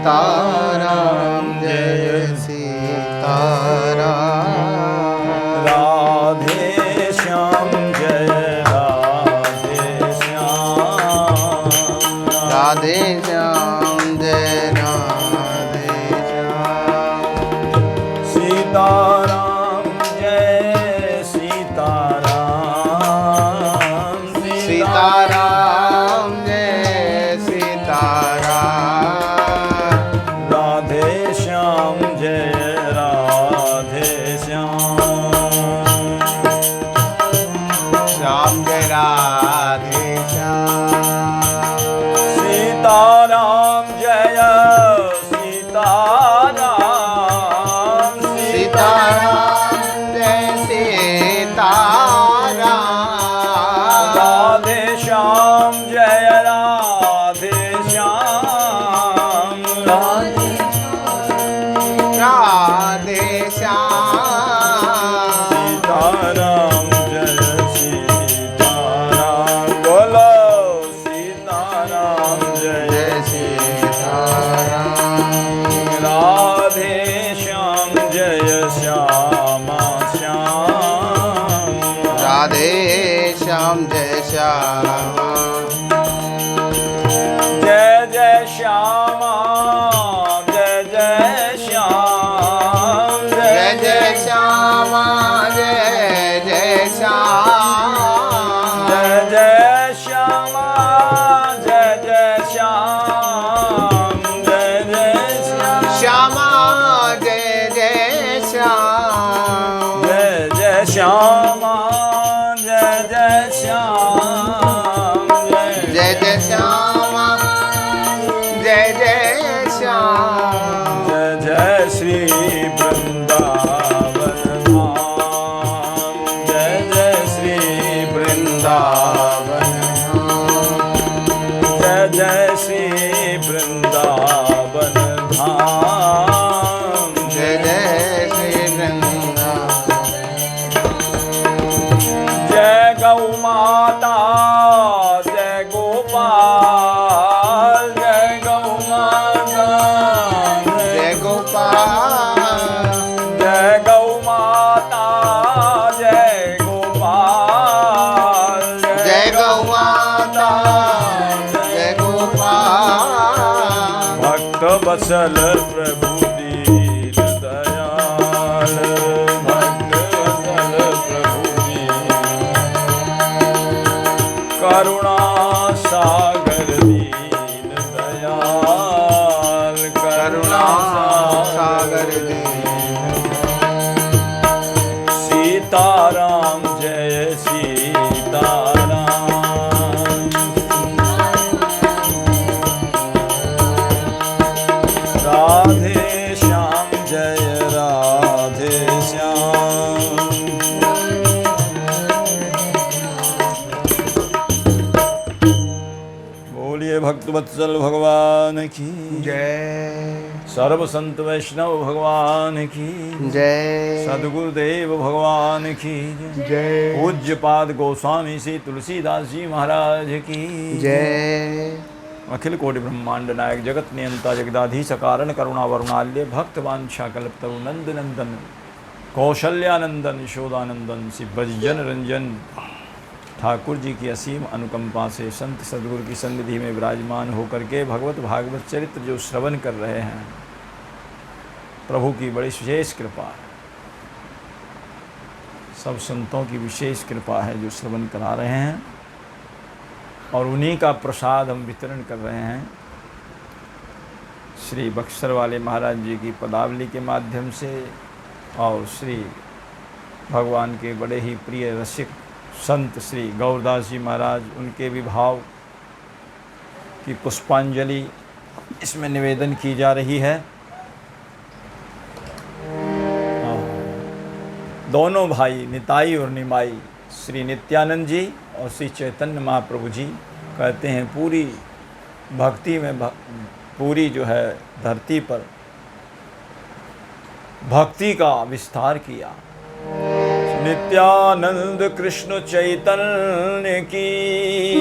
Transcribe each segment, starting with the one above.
सीताराम जय सीताराम। राधे श्याम जय राधे श्याम। राधे श्याम जय राधे श्याम। सीताराम जय सीताराम। सीताराम जय सीताराम। राधे श्याम जय राधे श्याम। श्याम जय राधे श्याम। सीताराम जय सीताराम। सीताराम जय सीताराम। राधे श्याम जय राधे श्याम। राधे श्याम। सीताराम जय सीताराम। बोलो सीताराम जय जय सीताराम। राधे श्याम जय श्यामा श्याम। राधे श्याम जय श्याम। जय जय श्यामा जय जय श्याम। जय जय श्यामा जय जय श्याम। जय जय श्यामा जय जय श्याम। जय जय श्याम। श्यामा जय जय श्याम। जय जय श्यामा जय जय श्याम। जय जय श्यामा जय जय श्याम। जय जय श्री वृंदावन धाम। जय जय श्री वृंदावन। जय जय श्री वृंदावन धाम। जय जय श्री वृंदावन। जय गौ माता जय गोपाल। जय गौ माता जय गोपाल। जय गौ माता जय गोपाल। जय गौ माता जय गोपाल। भक्त बसल प्रभु दीन दयाल। भक्त बसल प्रभु दीन करुणा सागर दीन दयाल। करुणा सागर दीन। सीताराम जय सीताराम। राधे श्याम जय राधे श्याम। बोलिए भक्तवत्सल भगवान की जय। सर्व संत वैष्णव भगवान की जय। सद्गुरुदेव भगवान की जय। पूज्यपाद गोस्वामी श्री तुलसीदास जी महाराज की जय। अखिल कोटि ब्रह्मांड नायक जगत नियंता जगदाधीश कारण करुणा वरुणाल्य भक्त वांछा कल्पतरु नंद नंदन कौशल्यानंदन यशोदानंदन श्री भजन रंजन ठाकुर जी की असीम अनुकंपा से संत सद्गुरु की सन्निधि में विराजमान होकर के भगवत भागवत चरित्र जो श्रवण कर रहे हैं, प्रभु की बड़ी विशेष कृपा है। सब संतों की विशेष कृपा है जो श्रवण करा रहे हैं और उन्हीं का प्रसाद हम वितरण कर रहे हैं। श्री बक्सर वाले महाराज जी की पदावली के माध्यम से और श्री भगवान के बड़े ही प्रिय रसिक संत श्री गौरदास जी महाराज, उनके विभाव की पुष्पांजलि इसमें निवेदन की जा रही है। दोनों भाई निताई और निमाई श्री नित्यानंद जी और श्री चैतन्य महाप्रभु जी कहते हैं पूरी भक्ति में पूरी जो है धरती पर भक्ति का विस्तार किया। नित्यानंद कृष्ण चैतन्य की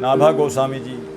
नाभा गोस्वामी जी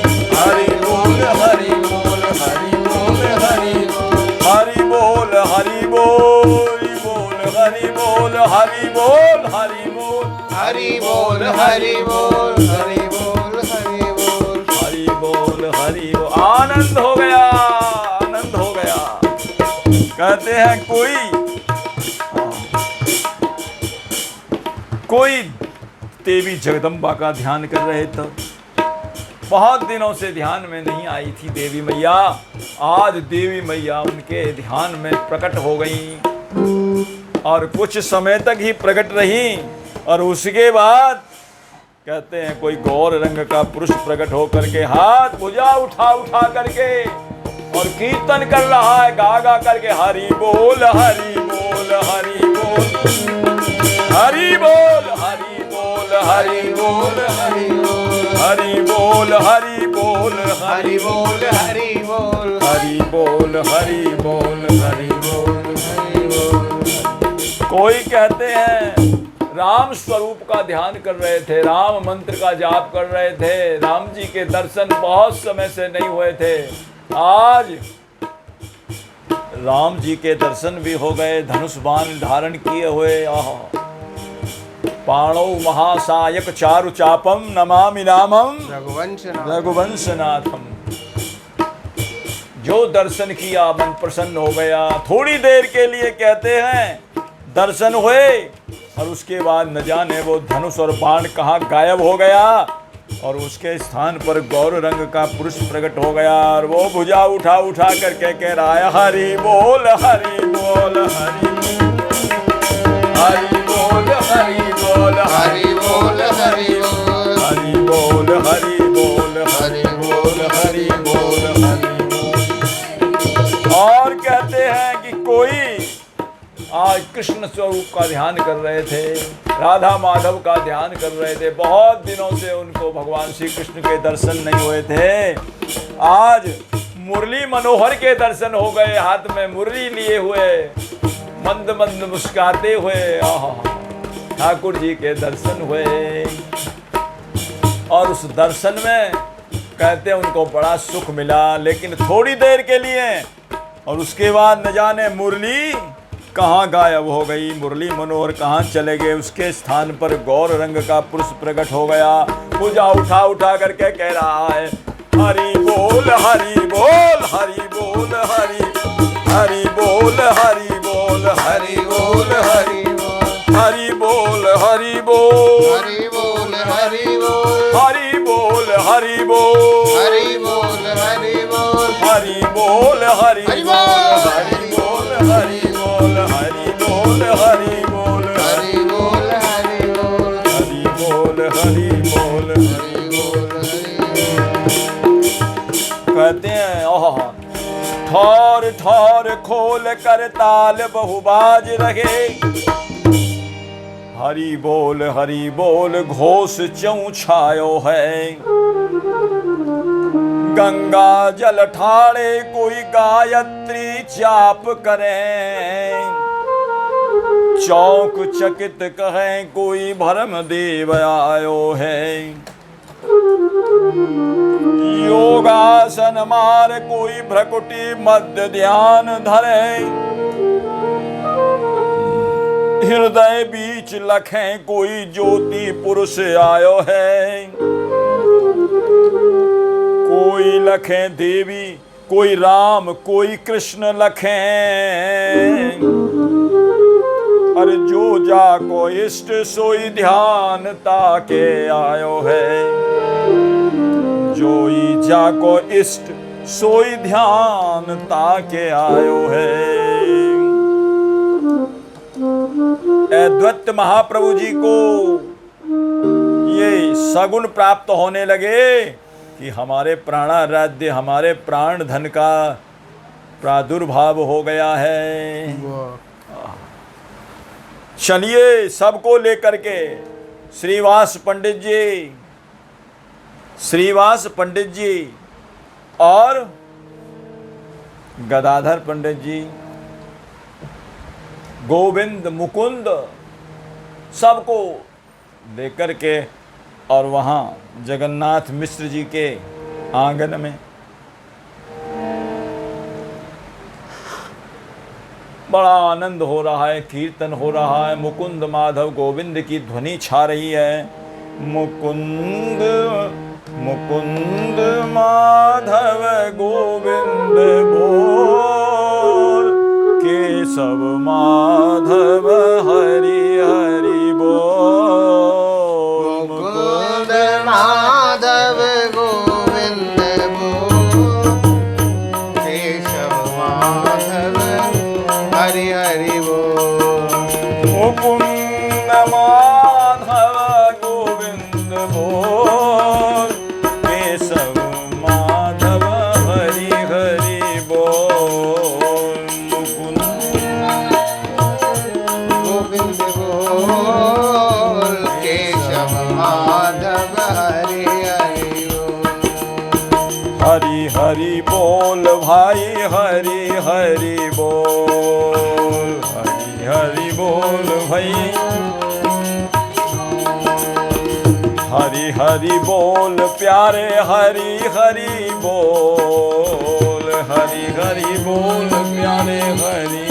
हरि बोल हरि बोल हरि बोल हरि बोल हरि बोल हरि बोल हरि बोल हरि बोल। आनंद हो गया, आनंद हो गया। कहते हैं कोई देवी जगदम्बा का ध्यान कर रहे थे, बहुत दिनों से ध्यान में नहीं आई थी देवी मैया। आज देवी मैया उनके ध्यान में प्रकट हो गई और कुछ समय तक ही प्रकट रही, और उसके बाद कहते हैं कोई गौर रंग का पुरुष प्रकट होकर के हाथ भुजा उठा उठा करके और कीर्तन कर रहा है, गा गा करके हरि बोल हरि बोल हरि बोल हरि बोल हरि बोल हरि बोल हरि बोल हरि बोल हरि बोल हरि बोल हरि बोल हरि बोल हरि बोल हरि बोल। हरि बोल। कोई कहते हैं राम स्वरूप का ध्यान कर रहे थे, राम मंत्र का जाप कर रहे थे, राम जी के दर्शन बहुत समय से नहीं हुए थे। आज राम जी के दर्शन भी हो गए, धनुष बाण धारण किए हुए, पाणौ महासायक चारु चापम नमामि नामम रघुवंशनाथम। जो दर्शन किया मन प्रसन्न हो गया। थोड़ी देर के लिए कहते हैं दर्शन हुए और उसके बाद न जाने वो धनुष और बाण कहाँ गायब हो गया, और उसके स्थान पर गौर रंग का पुरुष प्रकट हो गया, और वो भुजा उठा उठा करके कह रहा है हरि बोल हरि बोल हरि हरि बोल हरि बोल हरि बोल हरि बोल हरि बोल हरि बोल हरि बोल हरि बोल हरि बोल। और कहते हैं कि कोई आज कृष्ण स्वरूप का ध्यान कर रहे थे, राधा माधव का ध्यान कर रहे थे, बहुत दिनों से उनको भगवान श्री कृष्ण के दर्शन नहीं हुए थे। आज मुरली मनोहर के दर्शन हो गए, हाथ में मुरली लिए हुए, मंद मंद मुस्कुराते हुए ठाकुर जी के दर्शन हुए। और उस दर्शन में कहते हैं उनको बड़ा सुख मिला, लेकिन थोड़ी देर के लिए, और उसके बाद न जाने मुरली कहाँ गायब हो गई, मुरली मनोहर कहाँ चले गए। उसके स्थान पर गौर रंग का पुरुष प्रकट हो गया, पूजा उठा उठा करके कह रहा है हरि बोल हरि बोल हरि बोल हरि हरि बोल हरि बोल हरि बोल हरि हरि बोल हरि बोल हरि बोल हरि बोल हरि बोल हरि बोल हरि बोल हरि बोल हरि बोल हरि हरि बोल बोल हरि बोल हरि बोल हरि बोल हरि बोल हरि बोल हरि हरि बोल बोल हरि बोल। हरि बोल कहते हैं ठौर ठौर खोल कर ताल बहुबाज रहे, हरि बोल घोष चौं छायो है। गंगा जल ठाड़े कोई गायत्री जाप करें, चौक चकित कहें कोई भरम देव आयो है। योगासन मार कोई भ्रकुटी मध्य ध्यान धरे, हृदय बीच लखें कोई ज्योति पुरुष आयो है। कोई लखें देवी कोई राम कोई कृष्ण लखें, अरे जो जाको इष्ट सोई ध्यान ताके आयो है। जोई जाको इष्ट सोई ध्यान ताके आयो है। अद्वैत महाप्रभु जी को ये सगुन प्राप्त होने लगे कि हमारे प्राणाराध्य हमारे प्राण धन का प्रादुर्भाव हो गया है। चलिए सबको लेकर के श्रीवास पंडित जी और गदाधर पंडित जी, गोविंद मुकुंद सबको लेकर के और वहाँ जगन्नाथ मिश्र जी के आंगन में बड़ा आनंद हो रहा है, कीर्तन हो रहा है, मुकुंद माधव गोविंद की ध्वनि छा रही है। मुकुंद मुकुंद माधव गोविंद बोल, केशव माधव हरि हरि बोल। मुकुंद माधव गोविंद बोल, केशव माधव हरि हरि बोल। मुकुंद माधव गोविंद बोल, केशव माधव हरि हरि बोल। मुकुंद गोविंद बोल, केशव माधव हरि हरि बोल। हरि हरि बोल भाई, हरि हरि बोल, हरि हरि बोल भाई। हरि हरि बोल प्यारे, हरि हरि बोल, हरि हरि बोल प्यारे हरि।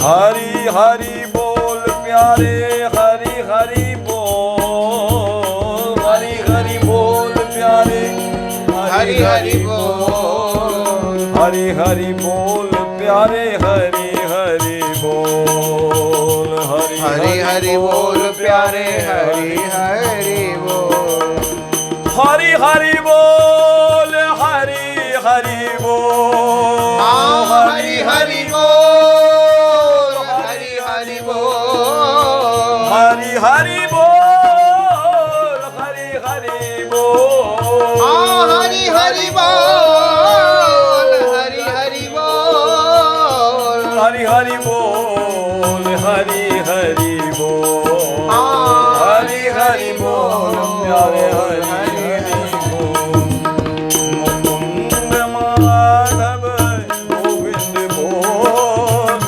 हरि हरि बोल प्यारे, हरि हरि बोल, हरि हरि बोल प्यारे, हरि हरि बोल, हरि हरि बोल प्यारे, हरि हरि बोल, हरि हरि बोल प्यारे, हरि हरि बोल। हरि हरि बोल, हरि हरि बोल, हरि हरि बोल, हरि हरि बोल, हरि हरि बोल, हरि हरि बोल, हरि हरि बोल, हरि हरि बोल, हरि हरि बोल, हरि हरि बोल, हरि हरि बोल प्यारे, हरि हरि बोल। मुकुंद माधव गोविंद बोल,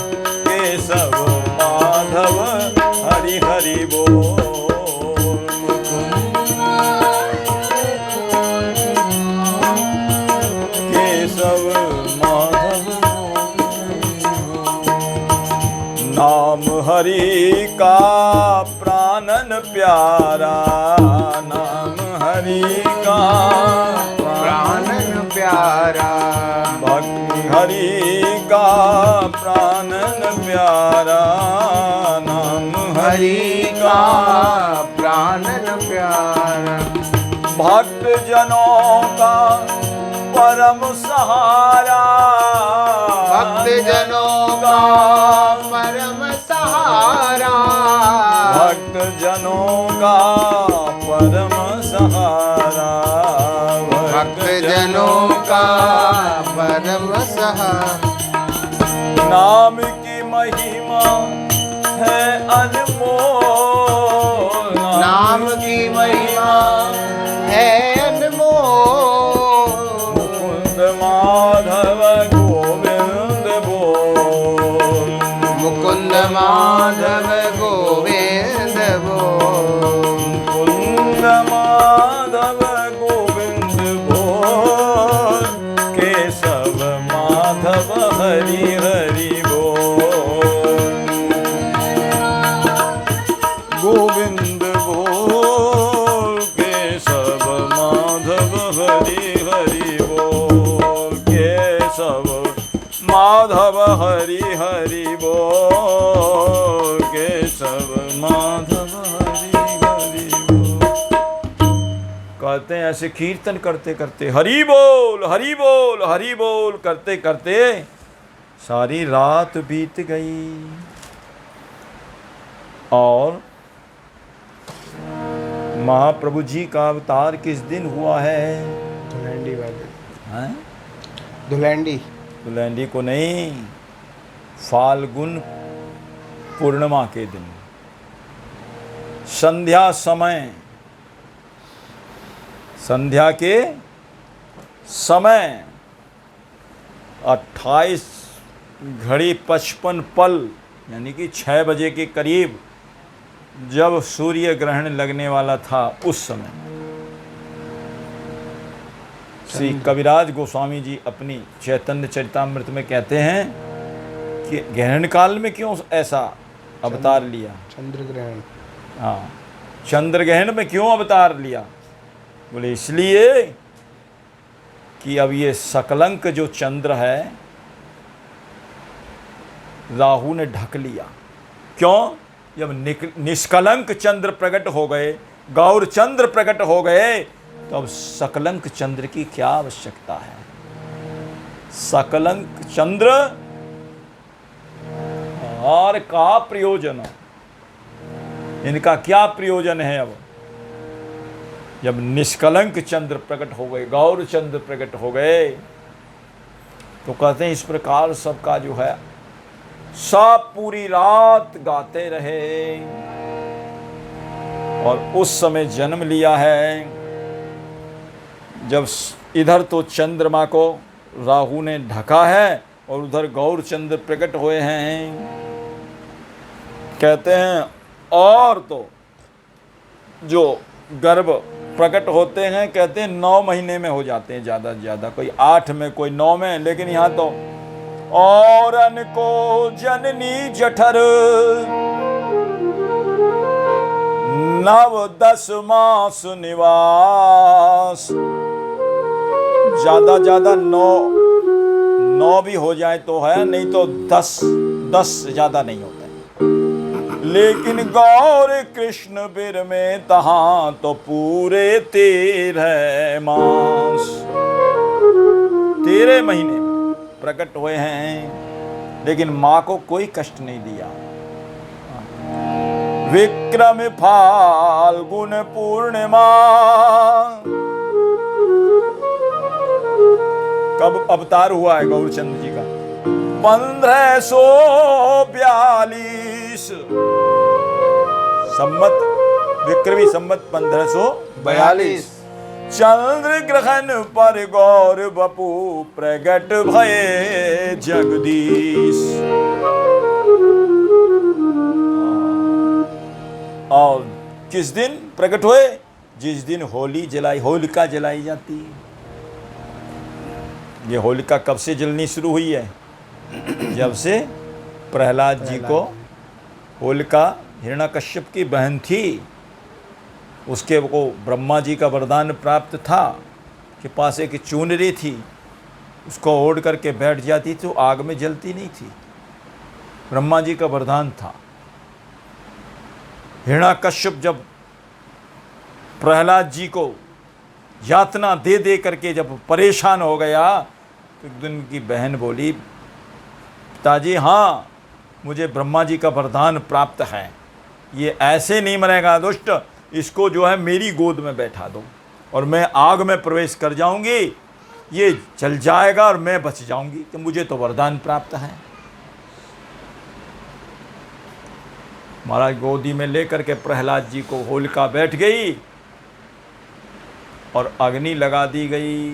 केशव माधव हरि हरि बोल। केशव माधव नाम हरि का प्राणन प्यारा, नाम हरि का प्राणन प्यारा, भक्ति हरि का प्राणन प्यारा, नाम हरि हरि का का प्राणन प्यारा। भक्त जनों का परम सहारा, भक्त जनों का परम सहारा, भक्त जनों का परम सहारा, भक्त जनों का परम सहारा। नाम की महिमा है अनमोल, नाम की महिमा है अनमोल। मुकुंद माधव गोविंद बोल, मुकुंद माधव गोविंद बोल, मुकुंद माधव गोविंद बोल, केशव माधव हरि हरि बोल। गोविंद बोल, केशव माधव हरि हरि बोल, केशव माधव हरि हरि बोल, केशव माधव हरि हरि बोल। कहते हैं ऐसे कीर्तन करते करते हरि बोल हरि बोल हरि बोल करते करते सारी रात बीत गई। और महाप्रभु जी का अवतार किस दिन हुआ है? धुलंडी वाले, हैं? धुलंडी, दुलहंडी को नहीं, फाल्गुन पूर्णिमा के दिन संध्या समय, संध्या के समय 28:55 यानी कि 6 बजे के करीब जब सूर्य ग्रहण लगने वाला था उस समय श्री कविराज गोस्वामी जी अपनी चैतन्य चरितामृत में कहते हैं कि ग्रहण काल में क्यों ऐसा अवतार लिया? चंद्र ग्रहण। हाँ, चंद्र ग्रहण में क्यों अवतार लिया? बोले इसलिए कि अब ये सकलंक जो चंद्र है राहु ने ढक लिया। क्यों? जब निष्कलंक चंद्र प्रकट हो गए, गौर चंद्र प्रकट हो गए, तो अब सकलंक चंद्र की क्या आवश्यकता है? सकलंक चंद्र और का प्रयोजन, इनका क्या प्रयोजन है? अब जब निष्कलंक चंद्र प्रकट हो गए, गौर चंद्र प्रकट हो गए, तो कहते हैं इस प्रकार सबका जो है सब पूरी रात गाते रहे और उस समय जन्म लिया है जब इधर तो चंद्रमा को राहु ने ढका है और उधर गौर चंद्र प्रकट हुए हैं। कहते हैं और तो जो गर्भ प्रकट होते हैं कहते हैं 9 महीने में हो जाते हैं, ज़्यादा से ज़्यादा कोई 8 में कोई 9 में, लेकिन यहाँ तो औरन को जननी जठर 9-10 मास निवास। ज़्यादा 9 भी हो जाए तो है, नहीं तो 10 से ज़्यादा नहीं होता है। लेकिन गौर कृष्ण बिर में तहाँ तो पूरे 13 मास, 13 महीने प्रकट हुए हैं, लेकिन माँ को कोई कष्ट नहीं दिया। विक्रम फाल्गुन पूर्णिमा, कब अवतार हुआ है गौरचंद्र जी का? 1542 संमत, विक्रमी संमत 1542। चंद्र ग्रहण पर गौर बपू प्रगट भये जगदीश। और किस दिन प्रकट हुए? जिस दिन होली जलाई, होलिका जलाई जाती है। ये होलिका कब से जलनी शुरू हुई है? जब से प्रहलाद जी को होलिका हिरण्यकश्यप की बहन थी, उसके को ब्रह्मा जी का वरदान प्राप्त था कि पास एक चुनरी थी, उसको ओढ़ करके बैठ जाती तो आग में जलती नहीं थी। ब्रह्मा जी का वरदान था। हिरण्यकश्यप जब प्रहलाद जी को यातना दे दे करके जब परेशान हो गया, तो एक दिन की बहन बोली, पिताजी हाँ, मुझे ब्रह्मा जी का वरदान प्राप्त है, ये ऐसे नहीं मरेगा दुष्ट, इसको जो है मेरी गोद में बैठा दो और मैं आग में प्रवेश कर जाऊंगी, ये चल जाएगा और मैं बच जाऊंगी, तो मुझे तो वरदान प्राप्त है। महाराज गोदी में लेकर के प्रहलाद जी को होलिका बैठ गई और अग्नि लगा दी गई,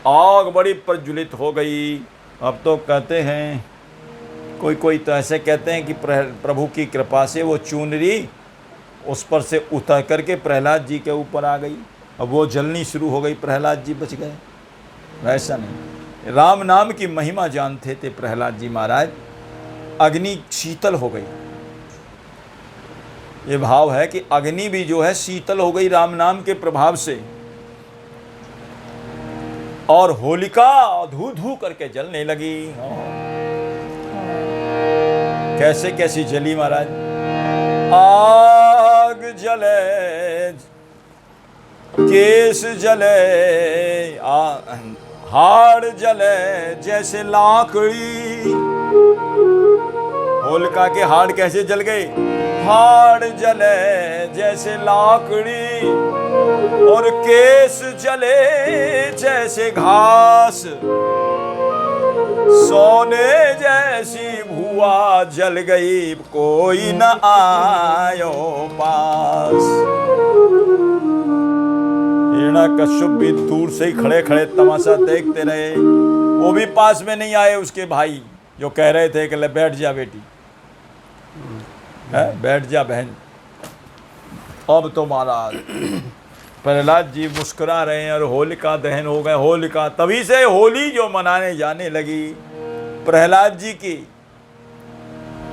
आग बड़ी प्रज्वलित हो गई। अब तो कहते हैं कोई तो ऐसे कहते हैं कि प्रभु की कृपा से वो चुनरी उस पर से उतर करके प्रहलाद जी के ऊपर आ गई, अब वो जलनी शुरू हो गई, प्रहलाद जी बच गए। वैसा नहीं, राम नाम की महिमा जानते थे प्रहलाद जी महाराज। अग्नि शीतल हो गई, ये भाव है कि अग्नि भी जो है शीतल हो गई राम नाम के प्रभाव से, और होलिका धू धू करके जलने लगी। कैसे कैसी जली महाराज? आग जले, केस जले, हाड़ जले जैसे लाकड़ी। होलिका के हाड़ कैसे जल गए? हाड़ जले जैसे लाकड़ी, और केस जले जैसे घास। सोने जैसी भुआ जल गई, कोई न आयो पास। हिरण्यकश्यप भी दूर से ही खड़े खड़े तमाशा देखते रहे, वो भी पास में नहीं आए। उसके भाई जो कह रहे थे कि ले बैठ जा बेटी, बैठ जा बहन। अब तो महाराज प्रहलाद जी मुस्कुरा रहे हैं और होलिका दहन हो गए। होलिका तभी से होली जो मनाने जाने लगी, प्रहलाद जी की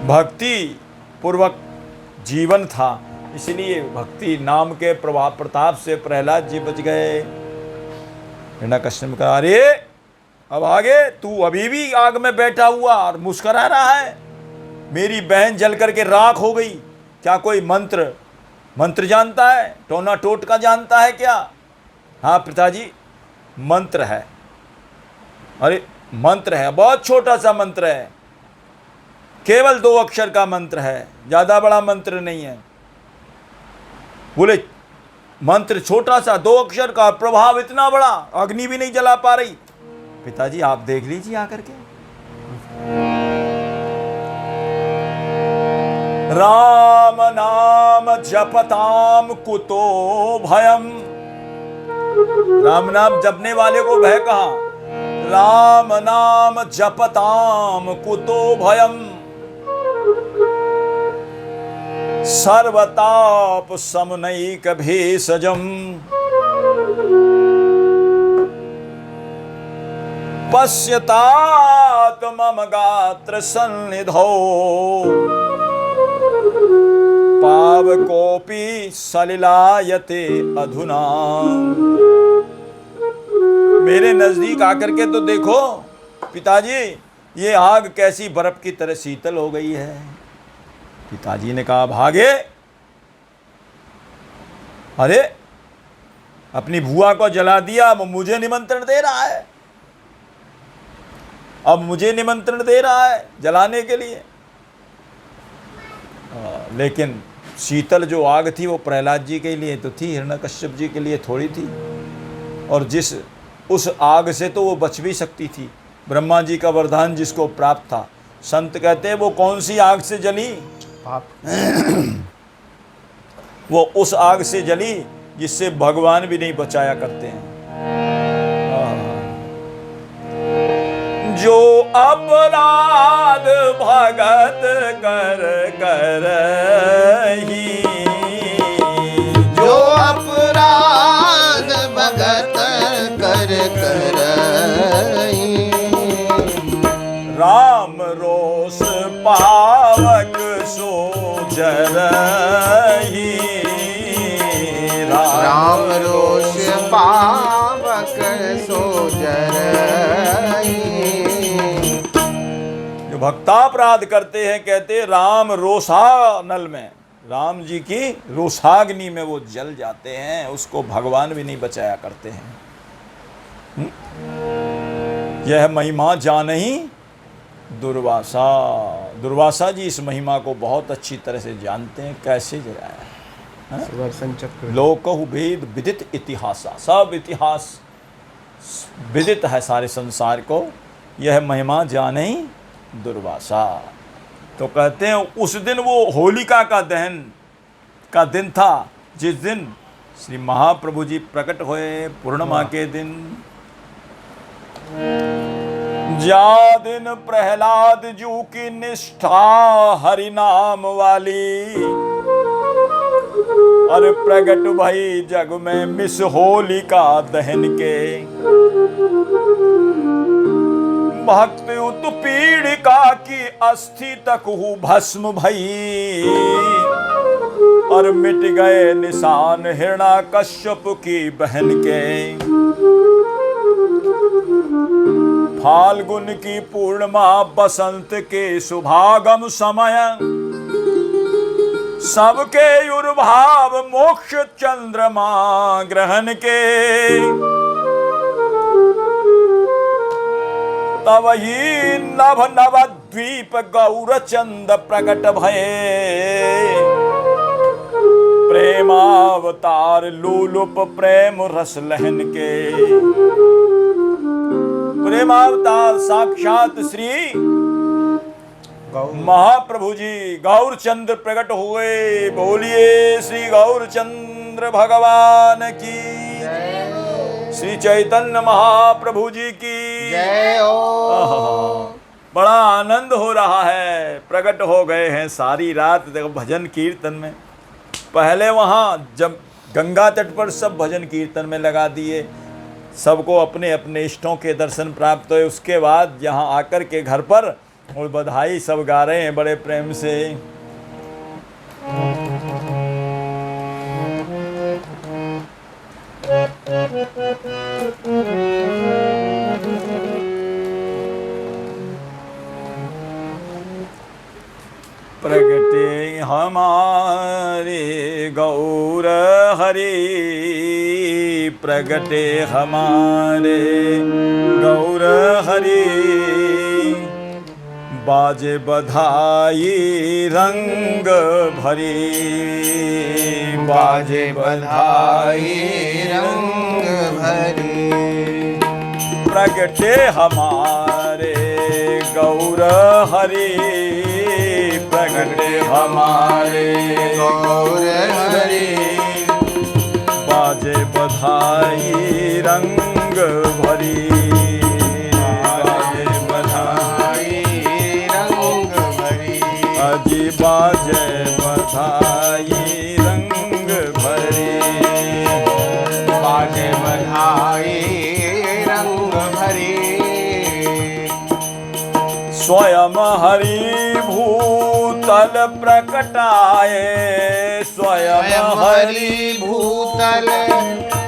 भक्ति पूर्वक जीवन था, इसलिए भक्ति नाम के प्रभाव प्रताप से प्रहलाद जी बच गए। हिरण्यकश्यप कहा, अरे अब आगे तू अभी भी आग में बैठा हुआ और मुस्करा रहा है, मेरी बहन जल करके राख हो गई, क्या कोई मंत्र जानता है, टोना टोटका जानता है क्या? हाँ पिताजी मंत्र है। अरे मंत्र है, बहुत छोटा सा मंत्र है, केवल 2 अक्षर का मंत्र है, ज्यादा बड़ा मंत्र नहीं है। बोले मंत्र छोटा सा 2 अक्षर का, प्रभाव इतना बड़ा, अग्नि भी नहीं जला पा रही। पिताजी आप देख लीजिए आकर के। राम नाम जपताम कुतो भयम, राम नाम जपने वाले को भय कहा। राम नाम जपताम कुतो भयम, सर्वताप समनैक भेषजम, पश्यतात मम गात्र सन्निधौ, पावकोपि सलिलायते अधुना। मेरे नजदीक आकर के तो देखो पिताजी, ये आग कैसी बर्फ की तरह शीतल हो गई है। पिताजी ने कहा, भागे, अरे अपनी बुआ को जला दिया, अब मुझे निमंत्रण दे रहा है, अब मुझे निमंत्रण दे रहा है जलाने के लिए। लेकिन शीतल जो आग थी वो प्रहलाद जी के लिए तो थी, हिरण्यकश्यप जी के लिए थोड़ी थी। और जिस उस आग से तो वो बच भी सकती थी, ब्रह्मा जी का वरदान जिसको प्राप्त था। संत कहते हैं वो कौन सी आग से जली? वो उस आग से जली जिससे भगवान भी नहीं बचाया करते हैं। जो अपराध भगत कर कर ही, जो अपराध भगत कर कर ही, राम रोष पावक सो जरही, राम रोष पावक सो जरही। जो भक्तापराध करते हैं कहते राम रोषानल में, राम जी की रोषाग्नि में वो जल जाते हैं, उसको भगवान भी नहीं बचाया करते हैं। यह महिमा जानही दुर्वासा, दुर्वासा जी इस महिमा को बहुत अच्छी तरह से जानते हैं, कैसे जलाया। सुदर्शन चक्र लोकहु वेद विदित इतिहासा, सब इतिहास विदित है सारे संसार को, यह महिमा जाने ही दुर्वासा। तो कहते हैं उस दिन वो होलिका का दहन का दिन था, जिस दिन श्री महाप्रभु जी प्रकट हुए पूर्णिमा के दिन। जा दिन प्रहलाद जू की निष्ठा हरि नाम वाली, और प्रगट भई जग में मिस होलिका दहन के। भक्त उत पीड़िका की अस्थि तक हु भस्म भई, और मिट गए निशान हिरण्यकश्यप की बहन के। फाल्गुन की पूर्णिमा बसंत के शुभागम समय, सबके युर्भाव मोक्ष चंद्रमा ग्रहण के। तब ही नभ नव द्वीप गौरचंद प्रकट भये, प्रेमावतार लूलुप प्रेम रस लहन के। प्रेमावतार साक्षात श्री महाप्रभु जी गौरचंद्र प्रकट हुए। बोलिए श्री गौरचंद्र भगवान की, श्री चैतन्य महाप्रभु जी की जय हो। बड़ा आनंद हो रहा है, प्रकट हो गए हैं सारी रात देखो भजन कीर्तन में। पहले वहाँ जब गंगा तट पर सब भजन कीर्तन में लगा दिए, सबको अपने अपने इष्टों के दर्शन प्राप्त हुए। उसके बाद यहाँ आकर के घर पर और बधाई सब गा रहे हैं बड़े प्रेम से। प्रगटे हमारे गौर हरि, प्रगटे हमारे गौर हरि, बाजे बधाई रंग भरी, बाजे बधाई रंग भरी। प्रगटे हमारे गौर हरि, प्रगटे हमारे गौर हरि, बाजे बधाई रंग भरी, बाजे बधाई रंग भरी। अजी बाजे बधाई रंग भरी, बाजे बधाई रंग भरी। स्वयं हरि भूतल प्रकटाए, स्वयं हरि भूतल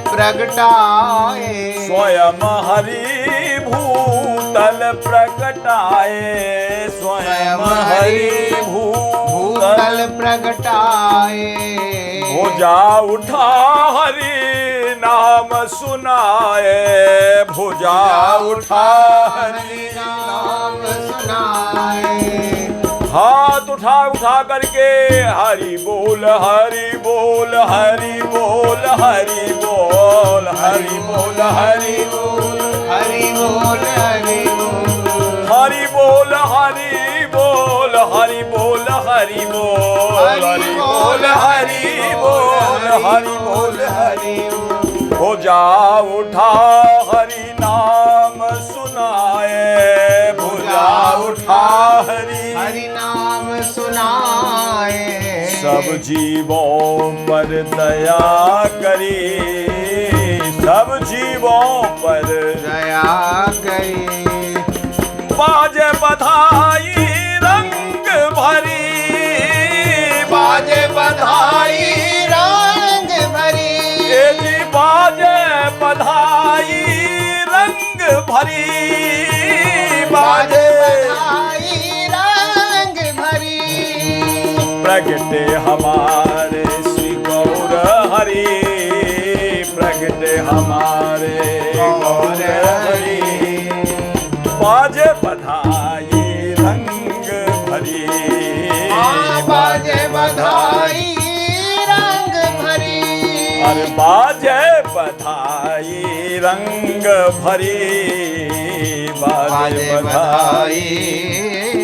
प्रगटाए, स्वयं हरि भूतल प्रकटाए, स्वयं हरि भूतल प्रगटाए। भुजा उठा हरि नाम सुनाए, भुजा उठा हरि नाम सुनाए। हाथ उठा करके हरि बोल हरि बोल हरि बोल हरि बोल हरि बोल हरि बोल हरि बोल हरि बोल हरि बोल हरि बोल हरि बोल हरि बोल हरि बोल हरि बोल हरि बोल हरि हो जा उठा हरि नाम सुनाए, भुजा उठा हरि नाम सुनाए। सब जीवों पर दया करी, सब जीवों पर दया करी। बाजे बधाई रंग भरी, बाजे बधाई रंग भरी। ये जी बाजे बधाई रंग भरी, बाजे बधाई रंग भरी। प्रगटे हमारे श्री गौर हरि, प्रगटे हमारे गौर हरि, बाजे बधाई रंग भरी, बाजे बधाई रंग भरी। अरे बाजे बधाई रंग भरी, बाजे बधाई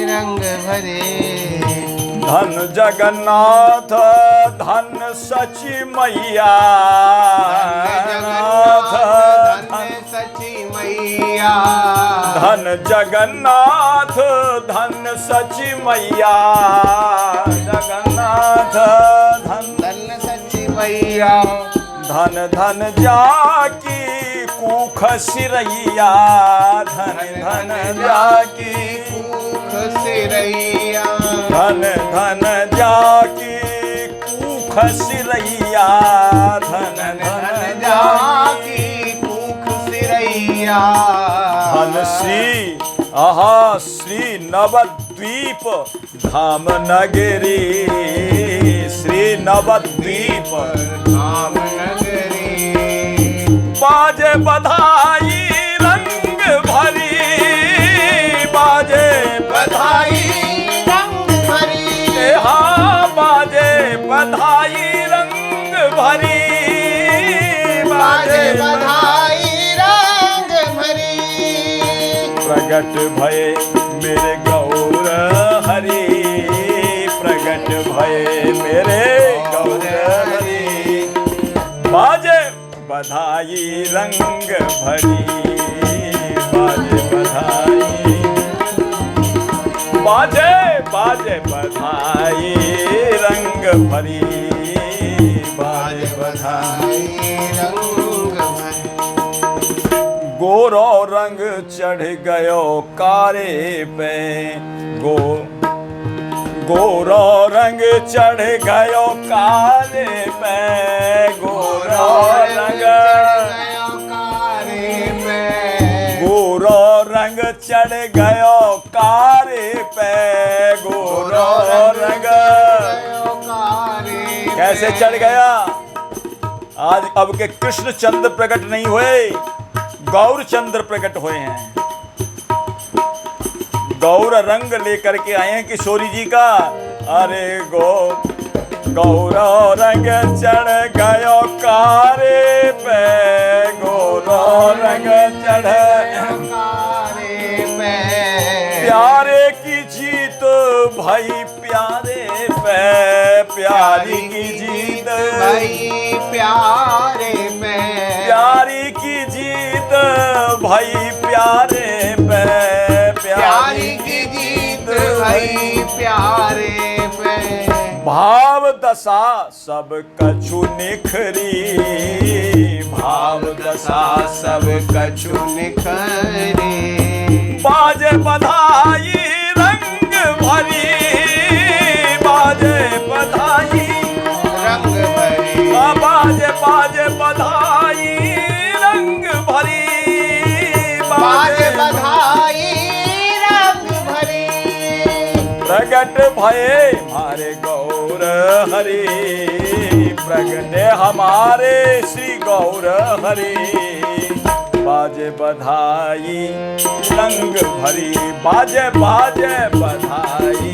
रंग भरी। धन जगन्नाथ धन सची मैया, धन सची मैया। धन जगन्नाथ धन सची मैया, जगन्नाथ धन धन सची मैया। धन धन जाकी कुख सिरैया, धन धन जाकी कुख सिरैया। धन धन जाकी कुख सिरैया, धन धन जाकी कुख सिरैया। धन श्री आहा श्री नवद्वीप धाम नगरी, श्री नवद्वीप धाम नगरी। बाजे बधाई रंग भरी, बाजे बधाई रंग भरी। हाँ बाजे बधाई रंग भरी, बाजे बधाई रंग भरी। प्रगट भये मेरे गौर हरि, प्रगट भये मेरे गौर हरि, बाजे बधाई रंग भरी, बाजे बधाई, बाजे बाजे बधाई रंग भरी, बाजे बधाई रंग भरी। गोरो रंग चढ़ गयो कारे पे, गोरो रंग चढ़ गयो कारे पे, गोरो रंग गोरो रंग चढ़ गयो कारे पे, गोरो रंग कैसे चढ़ गया? आज अब के कृष्ण चंद्र प्रकट नहीं हुए, गौर चंद्र प्रकट हुए हैं। गौर रंग लेकर के आए हैं किशोरी जी का। अरे गौर रंग चढ़ गयो कारे पे, गौर रंग चढ़ प्यारे की जीत भाई प्यारे पे, प्यारी की जीत भाई प्यारे पे, प्यारी की जीत भाई प्यारे पे, प्यारी की जीत भाई प्यारे पे। भाव दशा सब कछु निखरी, भाव दशा सब कछु निखरी, बाजे बधाई रंग भरी, बाजे बधाई रंग भरी, बाजे बाजे बधाई रंग भरी, बाजे बधाई रंग भरी। प्रगट भये हमारे गौर हरि, प्रगटे हमारे श्री गौर हरि, बाजे बधाई रंग भरी, बाजे बाजे बधाई।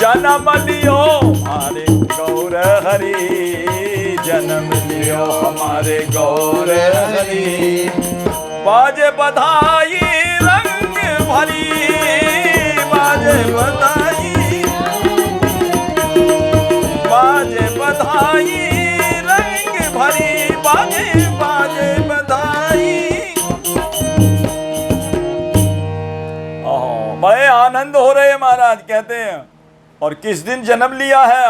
जन्म लियो हमारे गौर हरि, जन्म लियो हमारे गौर हरि, बाजे बधाई रंग भरी, बाजे बधाई, बाजे बधाई रंग भरी, बाजे बाजे बधाई। बड़े आनंद हो रहे महाराज कहते हैं। और किस दिन जन्म लिया है?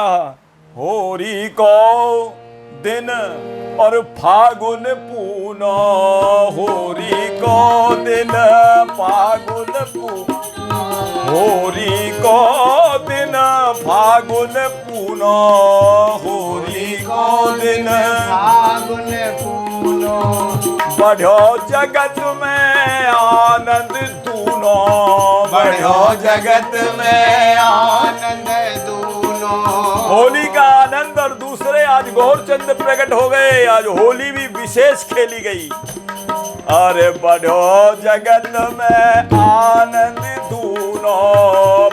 होरी को दिन और फागुन पूना, होरी को दिन फागुन पूना, होरी को दिन फागुन पूना, होरी को दिन फागुन पूनो, बढ़ो जगत में आनंद दूनो, बढ़ो जगत में आनंद दूनो। होली का आनंद और दूसरे आज गौरचंद प्रकट हो गए। आज होली भी विशेष खेली गई। अरे बढ़ो जगत में आनंद दूनो,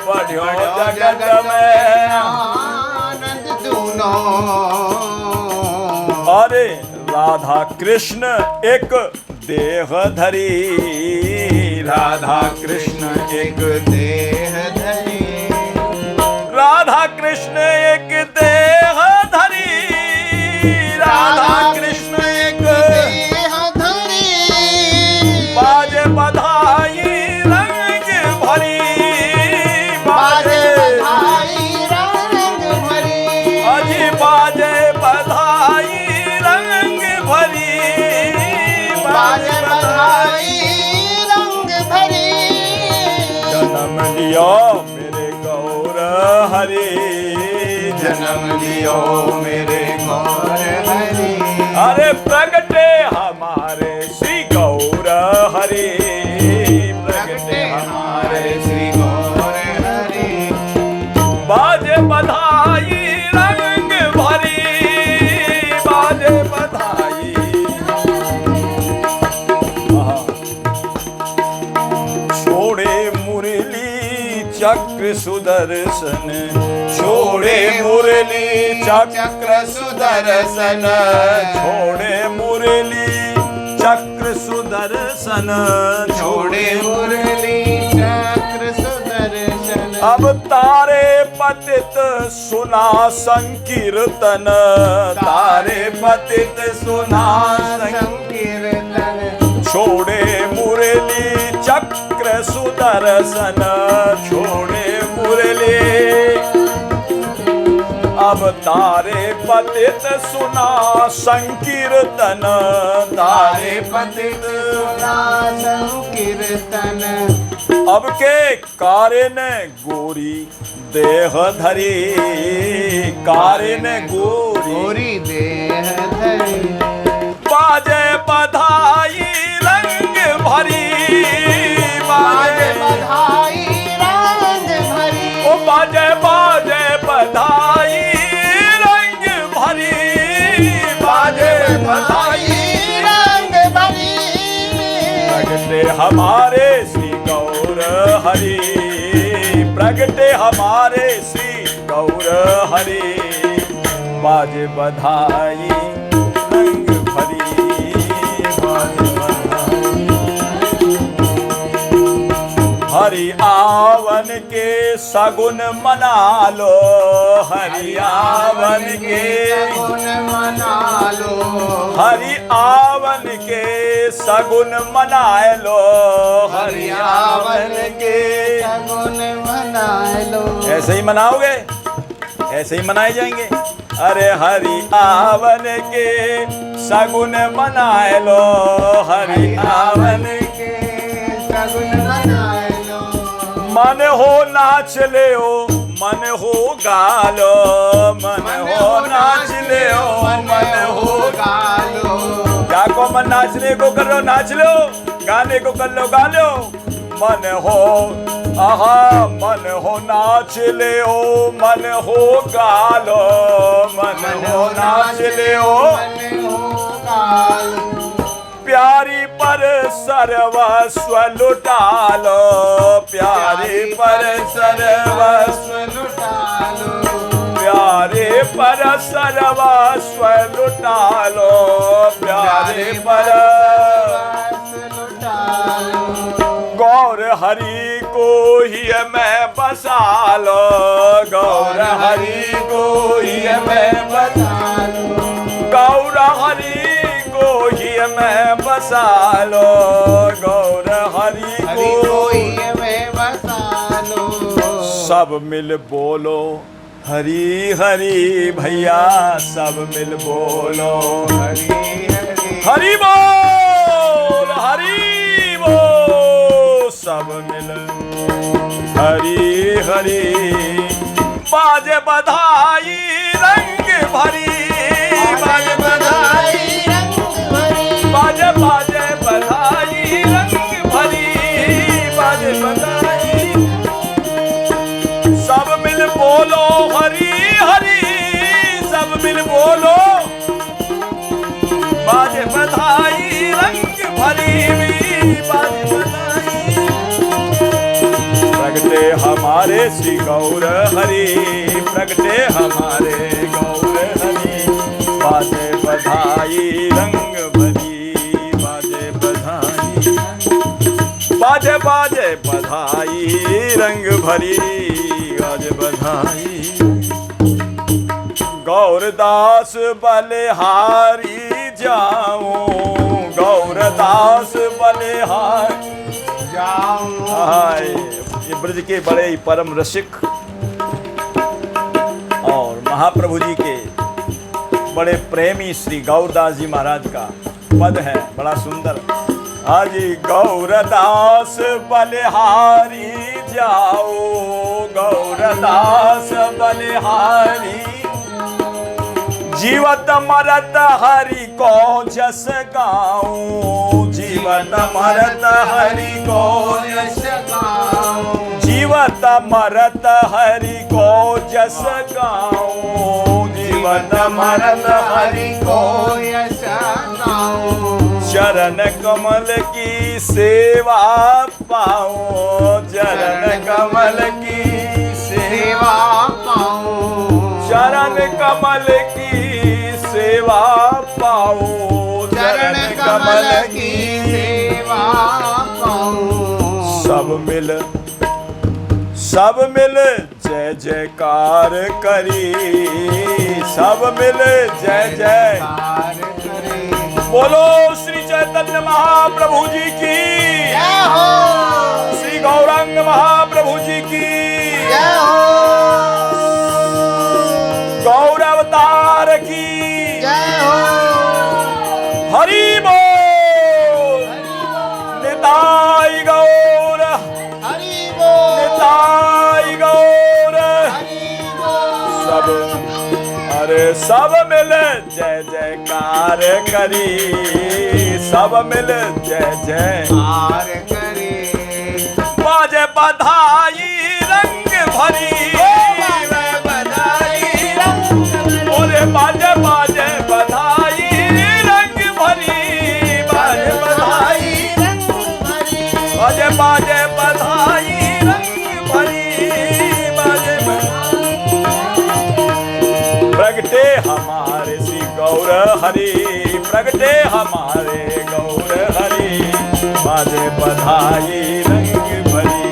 बढ़ो जगत में आनंद दूनो। अरे राधा कृष्ण एक देह धरी, राधा कृष्ण एक देह धरी, राधा कृष्ण एक देह धरी, राधा कृष्ण एक देह धरी, बाजे बधाई रंग भरी, बाजे बधाई रंग भरी, अजी बाजे बधाई रंग भरी, बाजे बधाई रंग भरी। जन्म लियो मेरे गौर हरि, जन्म लियो मेरे गौर हरि, अरे प्रगटे हमारे श्री गौर हरि, प्रगटे हमारे श्री गौर हरि, बाजे बधाई रंग भरी, बाजे बधाई। छोड़े मुरली चक्र सुदर्शन, छोड़े मुरली चक्र सुदर्शन, छोड़े मुरली चक्र सुदर्शन, छोड़े मुरली चक्र सुदर्शन। अब तारे पतित सुना संकीर्तन, तारे पतित सुना संकीर्तन। छोड़े मुरली चक्र सुदर्शन, छोड़े मुरली अब तारे पतित सुना संकीर्तन, तारे पतित सुना संकीर्तन। अब के कारण गोरी देह धरी, कारण गोरी देह धरी। बाजे बधाई रंग भरी, बाजे बधाई रंग भरी। ओ बाजे बाजे बधाई रंग भरी, बाजे बधाई रंग भरी। प्रगटे हमारे श्री गौर हरि, प्रगटे हमारे श्री गौर हरि। बाजे बधाई रंग भरी, बाजे बधाई। हरि आवन के सगुन मना लो, हरि आवन के सगुन मना लो। हरि आवन के सगुन मनाए लो, हरि आवन के सगुन मना लो। ऐसे ही मनाओगे, ऐसे ही मनाए जाएंगे। अरे हरि आवन के सगुन मनाए लो, हरि आवन के सगुन मनाए लो। मन हो नाच ले ओ, मन हो गालो, मन हो नाच ले ओ, मन हो गालो। क्या को मन नाचने को कर लो नाच लो, गाने को कर लो गा लो। मन हो आहा, मन हो नाच ले ओ, मन हो गालो, मन हो नाच ले ओ। मन हो गालो। प्यारी पर सर्वस्व लुटा लो, प्यारी पर सर्वस्व लुटा लो। प्यारे पर सर्वस्व लुटा लो, प्यारे पर लुटा लो। गौर हरि को ही मैं बसा लो, गौर हरि को ही मैं बसा लो, गौर हरि को ही मैं बसा लो, गौर हरि को ही मैं बसा लो। सब मिल बोलो हरि हरि भैया, सब मिल बोलो हरि हरि। हरि बोल, हरि बोल, सब मिल हरि हरि। बाजे बधाई रंग भरी, बाजे बधाई रंग भरी। बाजे बाजे बधाई रंग भरी, बाजे बधाई। सब मिल बोलो हरि हरि, सब मिल बोलो बाजे बधाई रंग भरी, बाजे बधाई। प्रगटे हमारे श्री गौर हरि, प्रगटे हमारे गौर हरि। बाजे बधाई रंग भरी, बाजे बधाई। बाजे बाजे बधाई रंग भरी, बाजे बधाई। गौरदास बलिहारी जाऊं, गौरदास बलिहारी जाऊं। हाय, ये ब्रज के बड़े ही परम रसिक और महाप्रभु जी के बड़े प्रेमी श्री गौरदास जी महाराज का पद है, बड़ा सुंदर। हाजी गौरदास बलिहारी जाओ, गौरदास बलिहारी। जीवत मरत हरि को जस गाऊं, जीवत मरत हरि को यश गाऊं। जीवत मरत हरि को जस गाऊं, जीवत मरत हरि को यश गाऊं। चरण कमल की सेवा पाऊं, चरण कमल की सेवा पाऊं। चरण कमल की सेवा पाऊं, चरण कमल की सेवा पाऊं। सब मिल जय जयकार करी, सब मिल जय जय बोलो श्री चैतन्य महाप्रभु जी की जय हो। श्री गौरांग महाप्रभु जी की जय हो। गौ सरकार की जय हो। हरि बोल। निताई गौर, हरि बोल। निताई गौर। हरि बोल। सब अरे सब मिल जय जयकार करी, सब मिल जय जय कार करे। बाजे बधाई रंग भरी, बधाई रंग ओरे बाजे बाजे बधाई रंग भरी, बाजे बधाई रंग भरी। बाजे बाजे बधाई रंग भरी, बाजे प्रगटे हमारे श्री गौर हरि, प्रगटे हमारे गौर हरि, बाजे बधाई रंग भरी,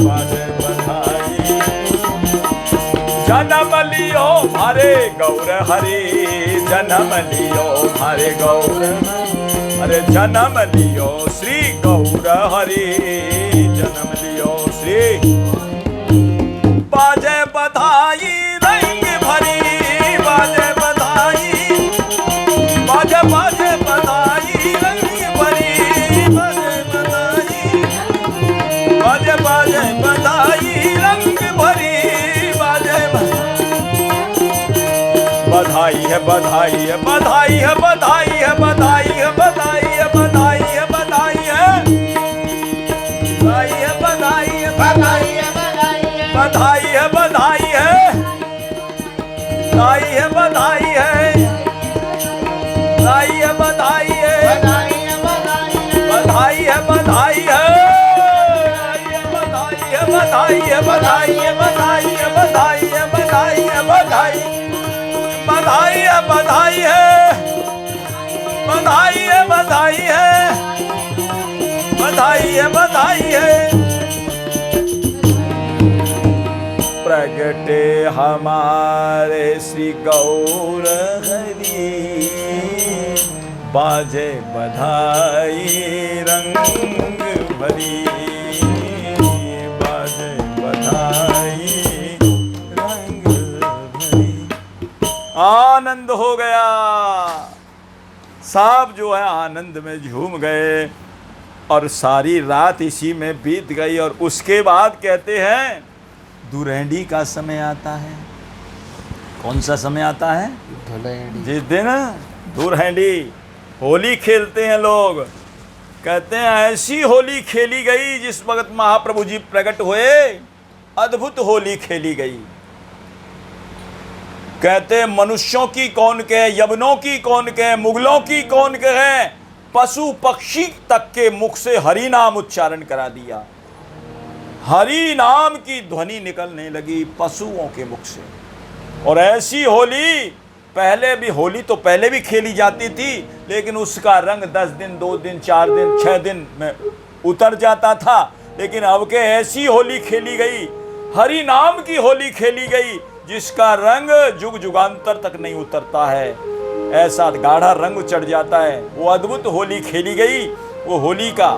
बाजे बधाई। जन्म लियो हरे गौर हरि, जन्म लियो हरे गौर, अरे जन्म लियो श्री गौर हरि, जन्म लियो श्री। बाजे बधाई रंग भरी, बाजे बधाई, बाजे बाजे बधाई रंग भरी, बाजे बधाई, बाजे बाजे बधाई रंग भरी, बाजे बधाई है बधाई है बधाई है बधाई है बधाई है बधाई है बधाई है बधाई है बधाई है बधाई है बधाई है। बधाई है। बधाई है बधाई है बधाई है बधाई है बधाई है बधाई है बधाई है। बधाई है बधाई है बधाई है बधाई है बधाई है बधाई है बधाई बधाई है बधाई है बधाई है बधाई है बधाई है बधाई है। प्रगटे हमारे श्री गौर हरि, बाजे बधाई रंग भरी, बाजे बधाई रंग भरी। आनंद हो गया, सब जो है आनंद में झूम गए और सारी रात इसी में बीत गई। और उसके बाद कहते हैं दुरैंडी का समय आता है। कौन सा समय आता है? जिस दिन दुरैंडी होली खेलते हैं लोग। कहते हैं ऐसी होली खेली गई जिस वक्त महाप्रभु जी प्रकट हुए, अद्भुत होली खेली गई। कहते मनुष्यों की कौन कहे, यवनों की कौन कहे, मुगलों की कौन कहे, पशु पक्षी तक के मुख से हरि नाम उच्चारण करा दिया। हरि नाम की ध्वनि निकलने लगी पशुओं के मुख से। और ऐसी होली पहले भी, होली तो पहले भी खेली जाती थी, लेकिन उसका रंग 10 दिन 2 दिन 4 दिन 6 दिन में उतर जाता था। लेकिन अब के ऐसी होली खेली गई, हरि नाम की होली खेली गई जिसका रंग जुग जुगांतर तक नहीं उतरता है, ऐसा गाढ़ा रंग चढ़ जाता है। वो अद्भुत होली खेली गई। वो होली का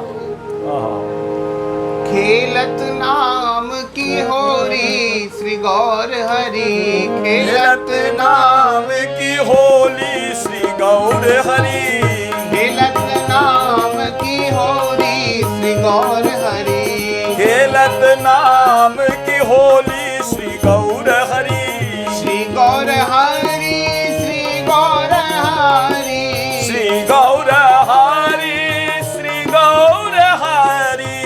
खेलत नाम की होली श्री गौर हरि, खेलत नाम की होली श्री गौर हरि, खेलत नाम की होली श्री गौर हरि, खेलत नाम की होली श्री गौर हरि, श्री गौर हरि, श्री गौर हरि, श्री गौर हरि, श्री गौर हरि,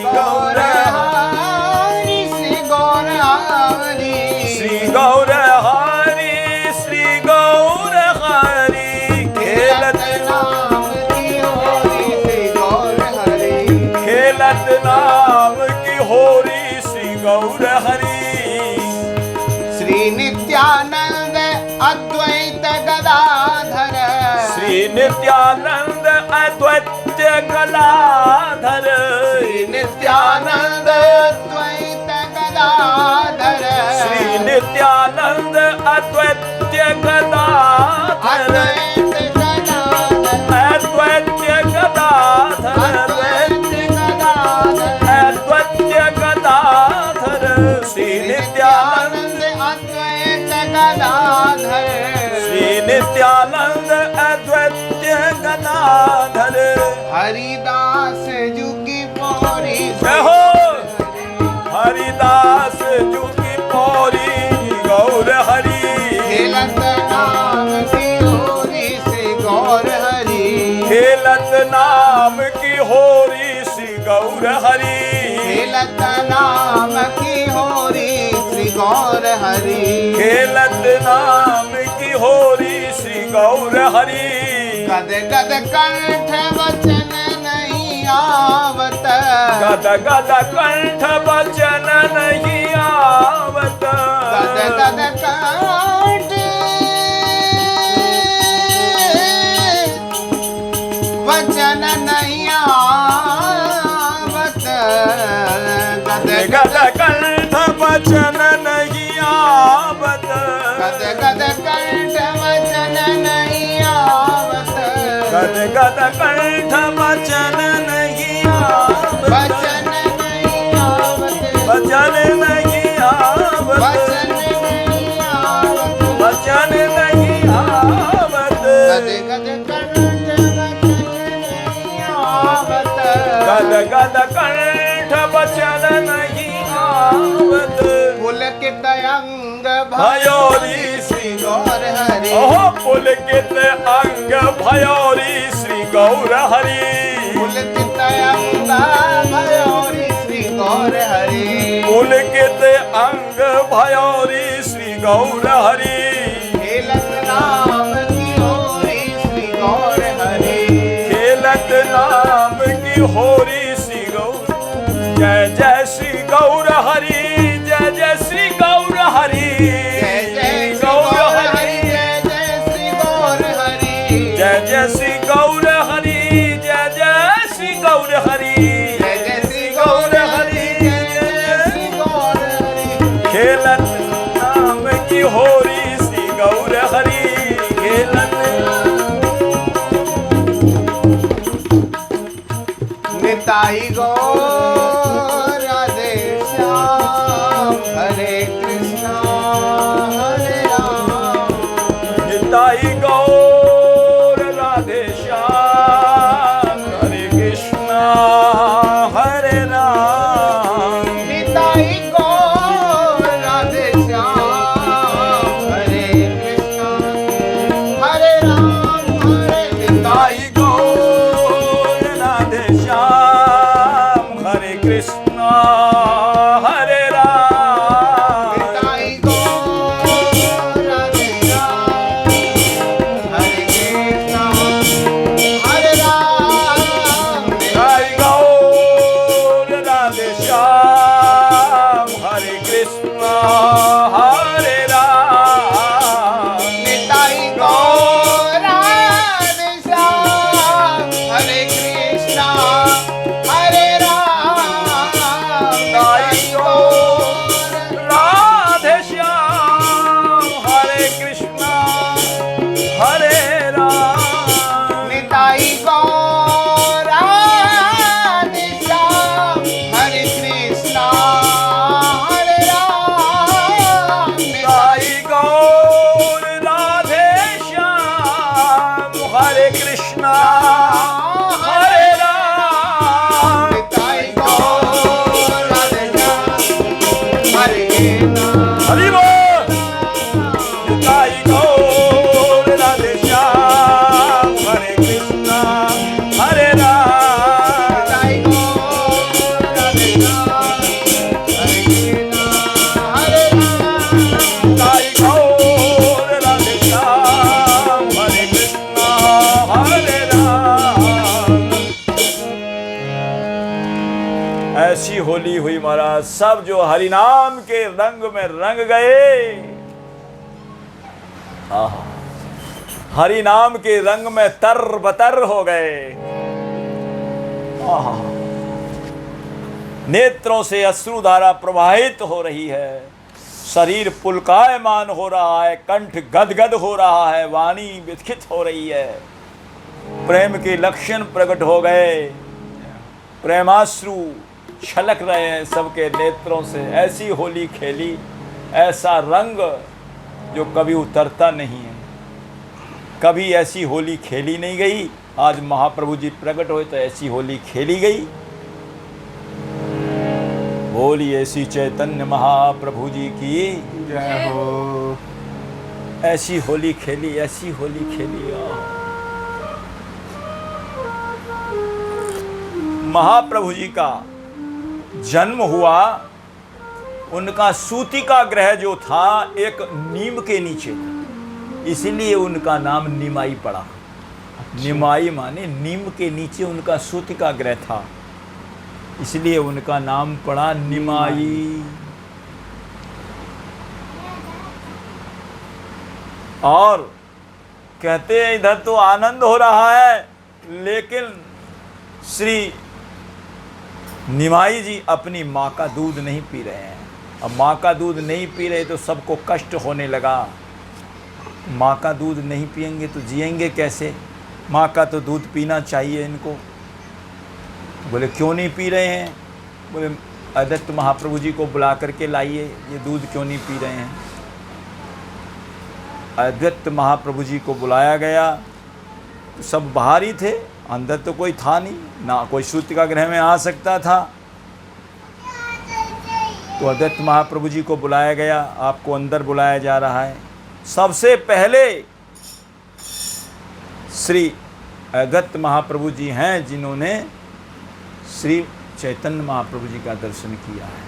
गौर हरि, श्री गौर हरि, श्री गौर हरि, श्री गौर हरि, खेलत नाम की होली श्री गौर हरि, खेलत नाम की होली श्री गौर हरि, श्री नित्यानंद अद्वैत गदाधर, श्री नित्यानंद अद्वैत गदाधर, श्री नित्यानंद अद्वैत गदाधर, श्री नित्यानंद अद्वैत गदाधर, अद्वैत गदाधर, अद्वैत गदाधर, अद्वैत गदाधर, श्री नित्यानंद अद्वैत गदाधर, श्री नित्यानंद अद्वैत गदाधर हरिदास जुगी पौरी जय हो हरिदास जुगी पौरी गौर हरि खेलत नाम की होरी श्री गौर हरि खेलत नाम की होरी श्री गौर हरि खेलत नाम की होरी श्री गौर हरि खेलत नाम की होरी श्री गौर हरि गद गद कंठ वचन नहीं आवत गद गद कंठ वचन नहीं आवत गद गद कंठ वचन नहीं आवत गद गद कंठ वचन नहीं आवत गद गद कंठ वचन नहीं आवत गद गद कंठ वचन नहीं आवत वचन नहीं आवत वचन नहीं आवत वचन नहीं आवत वचन नहीं आवत गद गद कंठ वचन नहीं आवत गद गद कंठ वचन नहीं आवत पुलकित अंग भयोरी श्री गौर हरि ओहो पुलकित अंग भयोरी श्री गौर हरि पुलकित अंग भयोरी श्री गौर हरि पुलकित अंग भयोरी श्री गौर हरि खेलत नाम की होरी श्री गौर हरि खेलत नाम की होरी श्री गौर जय जय श्री गौर हरि जय जय श्री गौर हरि जय जय गौर हरि जय जय श्री गौर हरि जय जय श्री गौर हरि जय जय श्री गौर हरि जय जय श्री गौर हरि जय जय श्री गौर हरि खेलत नाम की होरी श्री गौर हरि खेलत निताई गौर राधे श्याम हरे कृष्णा हरे राम निताई गौर राधे श्याम हरे कृष्णा हरे राम निताई गौर राधे श्याम हरे कृष्णा हरे राम हरे निताई गौर राधे श्याम हरे कृष्णा हरे राम निताई गौर राधे श्याम हरे कृष्णा हरे राम निताई गौर राधे श्याम हरे कृष्णा हरे राम निताई गौर राधे श्याम हरे कृष्णा हरे राम निताई गौर राधे श्याम हरे कृष्णा हरे राम निताई गौर राधे श्याम हरे कृष्णा हरे राम निताई गौर राधे श्याम हरे कृष्णा हरे राम निताई गौर राधे श्याम हरे कृष्णा हरि बोल निताई गौर राधे श्याम हरे कृष्णा हरे राम निताई गौर राधे श्याम हरे कृष्णा हरे राम निताई गौर राधे श्याम हरे कृष्णा हरे राम ऐसी होली हुई महाराज सब जो हरि नाम के रंग में रंग गए आहा, हरि नाम के रंग में तर बतर हो गए आहा, नेत्रों से अश्रुधारा प्रवाहित हो रही है, शरीर पुलकायमान हो रहा है, कंठ गदगद हो रहा है, वाणी विस्मित हो रही है, प्रेम के लक्षण प्रकट हो गए, प्रेमाश्रु छलक रहे हैं सबके नेत्रों से। ऐसी होली खेली, ऐसा रंग जो कभी उतरता नहीं है। कभी ऐसी होली खेली नहीं गई। आज महाप्रभु जी प्रकट हुए तो ऐसी होली खेली गई। बोलिए श्री चैतन्य महाप्रभु जी की जय हो। ऐसी होली खेली, ऐसी होली खेली। महाप्रभु जी का जन्म हुआ, उनका सूतिका ग्रह जो था एक नीम के नीचे था, इसीलिए उनका नाम निमाई पड़ा। निमाई माने नीम के नीचे उनका सूतिका ग्रह था, इसलिए उनका नाम पड़ा निमाई। और कहते हैं इधर तो आनंद हो रहा है, लेकिन श्री निमाई जी अपनी माँ का दूध नहीं पी रहे हैं। अब माँ का दूध नहीं पी रहे तो सबको कष्ट होने लगा। माँ का दूध नहीं पिएंगे तो जिएंगे कैसे? माँ का तो दूध पीना चाहिए इनको। बोले क्यों नहीं पी रहे हैं? बोले अद्वैत महाप्रभु जी को बुला करके लाइए, ये दूध क्यों नहीं पी रहे हैं। अद्वैत महाप्रभु जी को बुलाया गया तो सब बाहर ही थे, अंदर तो कोई था नहीं, ना कोई सूतिका ग्रह में आ सकता था। तो अद्वैत महाप्रभु जी को बुलाया गया, आपको अंदर बुलाया जा रहा है। सबसे पहले श्री अद्वैत महाप्रभु जी हैं जिन्होंने श्री चैतन्य महाप्रभु जी का दर्शन किया है,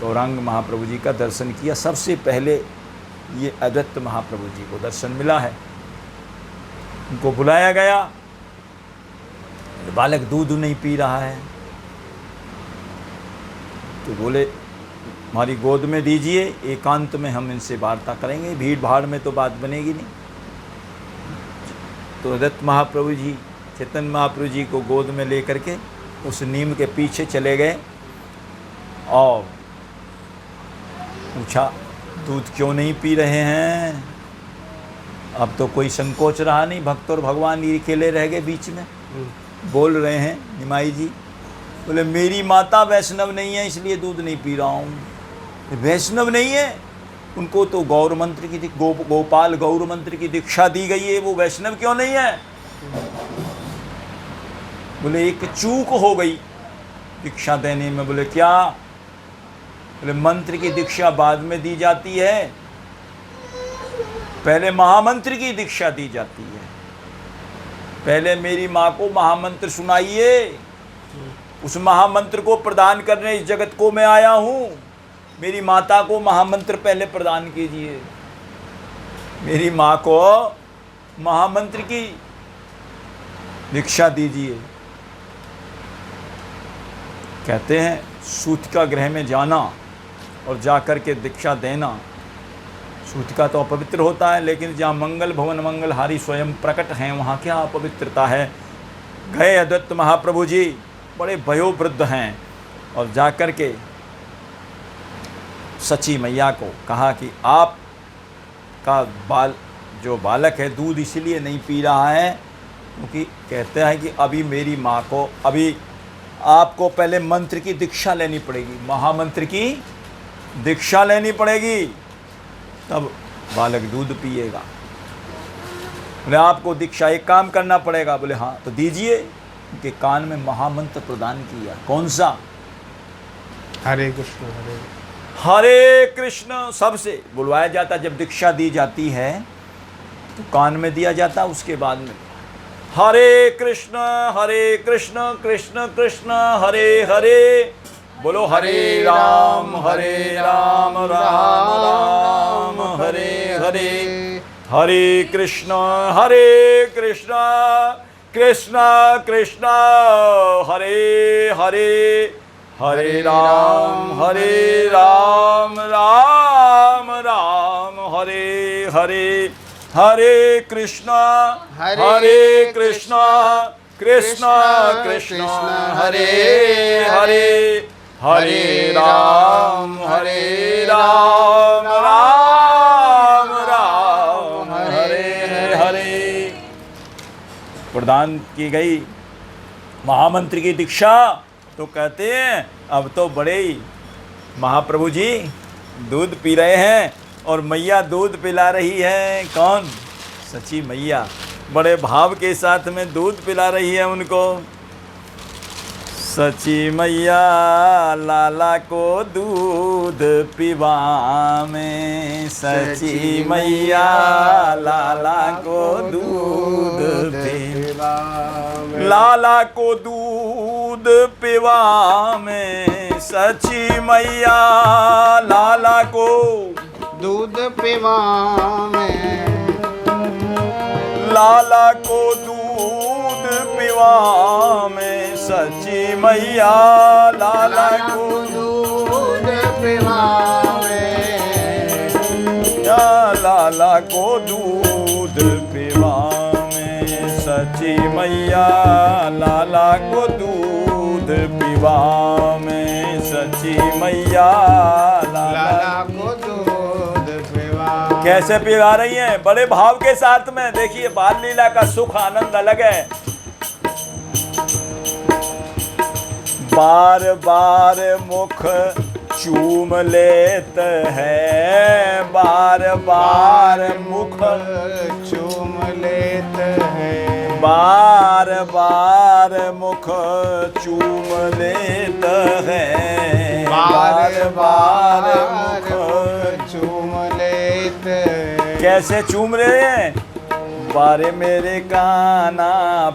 गौरांग महाप्रभु जी का दर्शन किया। सबसे पहले ये अद्वैत महाप्रभु जी को दर्शन मिला है। उनको बुलाया गया, बालक दूध नहीं पी रहा है, तो बोले हमारी गोद में दीजिए, एकांत में हम इनसे वार्ता करेंगे, भीड़ भाड़ में तो बात बनेगी नहीं। तो अद्वैत महाप्रभु जी चैतन्य महाप्रभु जी को गोद में लेकर के उस नीम के पीछे चले गए और पूछा दूध क्यों नहीं पी रहे हैं। अब तो कोई संकोच रहा नहीं, भक्त और भगवान ये अकेले रह गए बीच में। बोल रहे हैं निमाई जी, बोले मेरी माता वैष्णव नहीं है इसलिए दूध नहीं पी रहा हूँ। वैष्णव नहीं है, उनको तो गौर मंत्र की गोपाल गौर मंत्र की दीक्षा दी गई है, वो वैष्णव क्यों नहीं है। बोले एक चूक हो गई दीक्षा देने में। बोले क्या? बोले मंत्र की दीक्षा बाद में दी जाती है, पहले महामंत्र की दीक्षा दी जाती है। पहले मेरी माँ को महामंत्र सुनाइए, उस महामंत्र को प्रदान करने इस जगत को मैं आया हूँ। मेरी माता को महामंत्र पहले प्रदान कीजिए, मेरी माँ को महामंत्र की दीक्षा दीजिए। कहते हैं सूतिका गृह में जाना और जाकर के दीक्षा देना, सूतिका तो अपवित्र होता है, लेकिन जहाँ मंगल भवन मंगलहारी स्वयं प्रकट हैं वहाँ क्या अपवित्रता है। गए अद्वैत महाप्रभु जी, बड़े वयोवृद्ध हैं, और जाकर के सची मैया को कहा कि आप का जो बालक है दूध इसलिए नहीं पी रहा है क्योंकि कहते हैं कि अभी मेरी माँ को, अभी आपको पहले मंत्र की दीक्षा लेनी पड़ेगी, महामंत्र की दीक्षा लेनी पड़ेगी, तब बालक दूध पिएगा। बोले आपको दीक्षा एक काम करना पड़ेगा। बोले हाँ तो दीजिए। उनके कान में महामंत्र प्रदान किया। कौन सा? हरे कृष्ण हरे हरे कृष्ण। सबसे बुलवाया जाता, जब दीक्षा दी जाती है तो कान में दिया जाता, उसके बाद में हरे कृष्ण कृष्ण कृष्ण हरे हरे। बोलो हरे राम राम राम हरे हरे। हरे कृष्ण कृष्ण कृष्ण हरे हरे। हरे राम राम राम हरे हरे। हरे कृष्ण कृष्ण कृष्ण हरे हरे। हरे राम राम राम हरे हरे। प्रदान की गई महामंत्र की दीक्षा, तो कहते हैं अब तो बड़े ही महाप्रभु जी दूध पी रहे हैं और मैया दूध पिला रही है। कौन? सची मैया। बड़े भाव के साथ में दूध पिला रही है उनको। सची मैया लाला को दूध पिवावे, सची मैया लाला को दूध पिवावे, लाला को दूध पिवावे, सची मैया लाला को दूध पिवावे, लाला को दूध पिवावे, सची मैया लाला को दूध पिवावे, या लाला को दूध पिवावे, सची मैया लाला को दूध पिवावे, सची मैया लाला को दूध पिवावे। कैसे पिला रही हैं? बड़े भाव के साथ में। देखिए बाल लीला का सुख आनंद अलग है। बार बार मुख चूम लेत है, बार बार मुख चूम लेत है, बार बार मुख चूम लेत है, बार बार मुख चूम लेत है। कैसे चूम रहे हैं? बारे मेरे काना,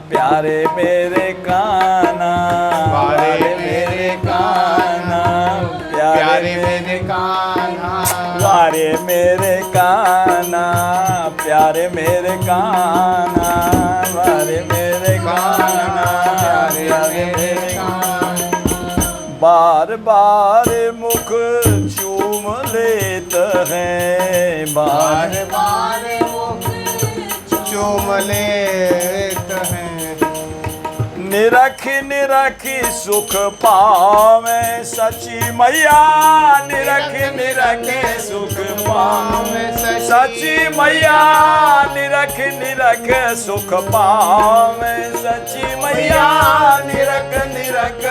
प्यारे मेरे काना, बारे मेरे काना, प्यारे मेरे काना, बारे मेरे काना, प्यारे मेरे काना, बारे मेरे काना, प्यारे मेरे काना। बार बार मुख चूम लेत है, बार बार मुख चूम लेत है। निरख निरख सुख पावे, सची मैया निरख निरख सुख पावे, सची मैया निरख निरख सुख पावे, सची मैया निरख निरख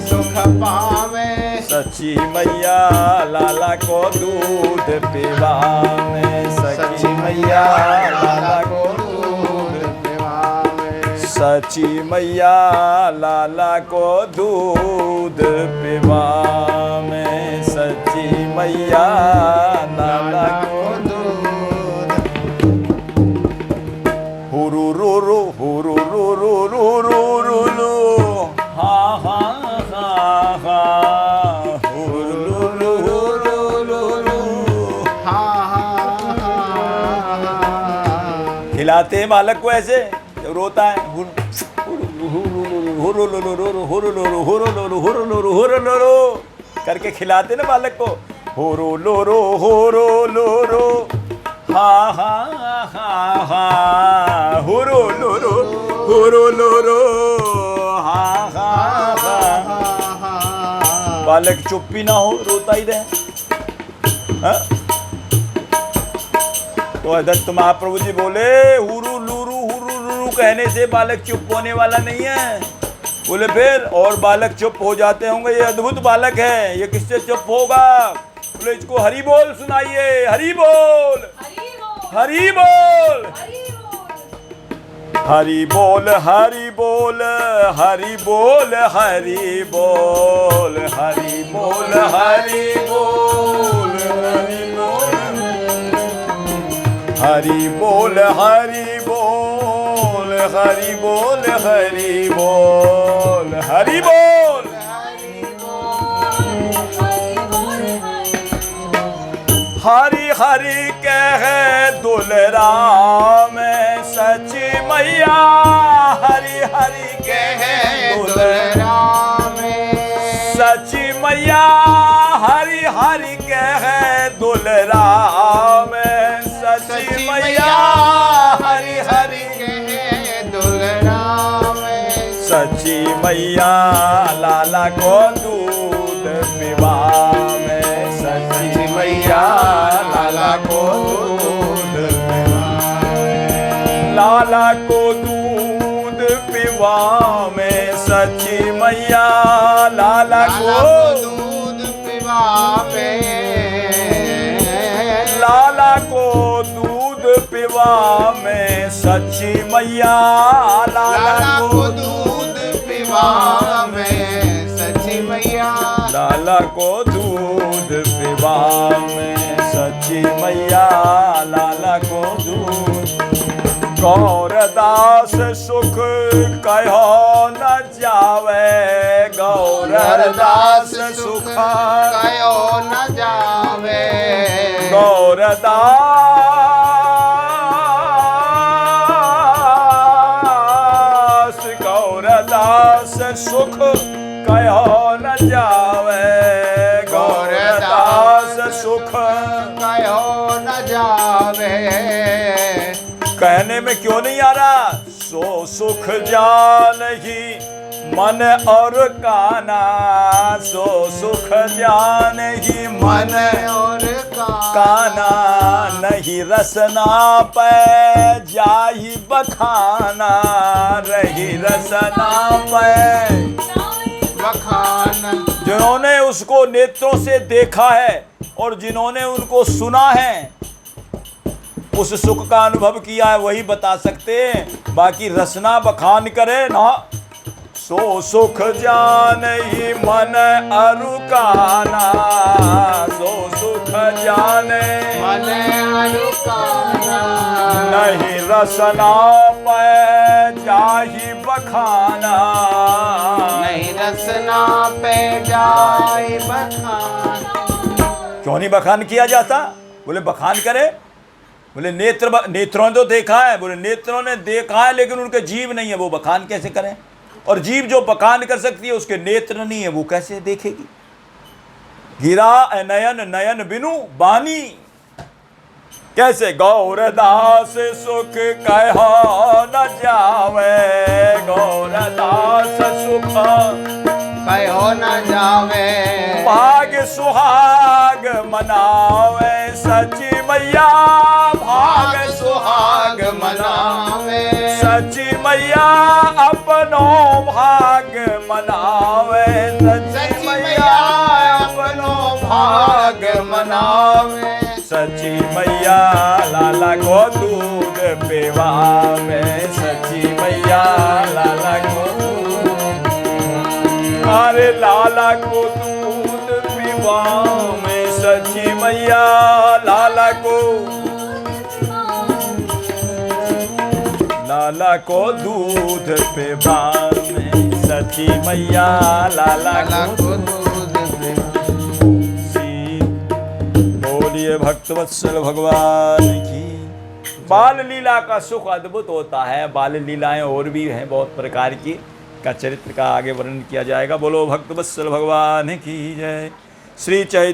सुख पावे, सची मैया लाला को दूध पिवावे, सची मैया लाला को सची मैया लाला को दूध पिवावे, सची मैया लाला को दूध। हुरु रू रू हुरु रू रू रू रू रू रू, हा हा हा हा, हुरु रू रू रू रू, हा हा हा। खिलाते हैं बालक को ऐसे रोता है, करके खिलाते ना बालक को, होरो लोरो होरो लोरो, हा हा हा हा, होरो लोरो हा हा हा। बालक चुप भी ना हो, रोता ही रहे। हाँ? तो अदत्त महाप्रभु जी बोले हुरु लुरु हुरु लुरु कहने से बालक चुप होने वाला नहीं है। बोले फिर और बालक चुप हो जाते होंगे, ये अद्भुत बालक है, ये किससे चुप होगा? बोले इसको हरि बोल सुनाइए, हरि बोल हरि बोल हरि बोल हरि बोल हरि बोल हरि बोल हरि बोल हरि बोल हरि बोल हरि बोल हरि बोल हरि बोल हरि बोल हरि हरि कह दुलरा में सची मैया, हरि हरि कह दुलरा में सची मैया, हरि हरि कह दुलरा में सची मैया, हरि हरि कह दुलरा में सची मैया लाला को दूध पिवा में, सची मैया लाला को दूध पिवा, लाला को दूध पिवा में, सची मैया लाला को दूध पिवावे, लाला को दूध पिवा में, सची मैया लाला को दूध पिवा में सची मैया, लाला को दूध पिवा में सची मैया, लाला को दूध। गौरदास सुख कहो न जावे, गौरदास सुख कहो न जावे, गौरदास सुख कहो न जावे, गौरदास सुख कहो न जावे। कहने में क्यों नहीं आ रहा? सो सुख जानहि मन और काना, सो सुख जानहि मन और काना, नहीं रसना पे जाहि बखाना, रही रसना पे बखान। जिन्होंने उसको नेत्रों से देखा है और जिन्होंने उनको सुना है, उस सुख का अनुभव किया है, वही बता सकते हैं। बाकी रसना बखान करे ना। सो सुख जानहि मन अरुकाना, सो सुख जाने मन अरुकाना, नहीं रसना पे जाहि बखाना, नहीं रसना पे जाए बखान। क्यों नहीं बखान किया जाता? बोले बखान करे। बोले नेत्रों ने तो देखा है। बोले नेत्रों ने देखा है लेकिन उनके जीव नहीं है, वो बखान कैसे करें? और जीव जो बखान कर सकती है उसके नेत्र नहीं है, वो कैसे देखेगी? गिरा नयन नयन बिनु बानी, कैसे? गौरदास सुख कहो न जावे, गौरदास सुख कहो न जावे, भाग सुहाग मनावे सची मैया, भाग सुहाग मनावे सची मैया, अपनो भाग मनावे सची मैया, अपनो भाग मनावे सची मैया, लाला को दूध पिवा में सची मैया, लाला को अरे लाला को दूध पिवा में सची मैया, लाला को दूध पिवा में सची मैया, लाला को दूध पिवा। बोलिए भक्तवत्सल भगवान की। बाल लीला का सुख अद्भुत होता है। बाल लीलाएं और भी हैं बहुत प्रकार की, का चरित्र का आगे वर्णन किया जाएगा। बोलो भक्तवत्सल भगवान की जय। श्री चैतन्य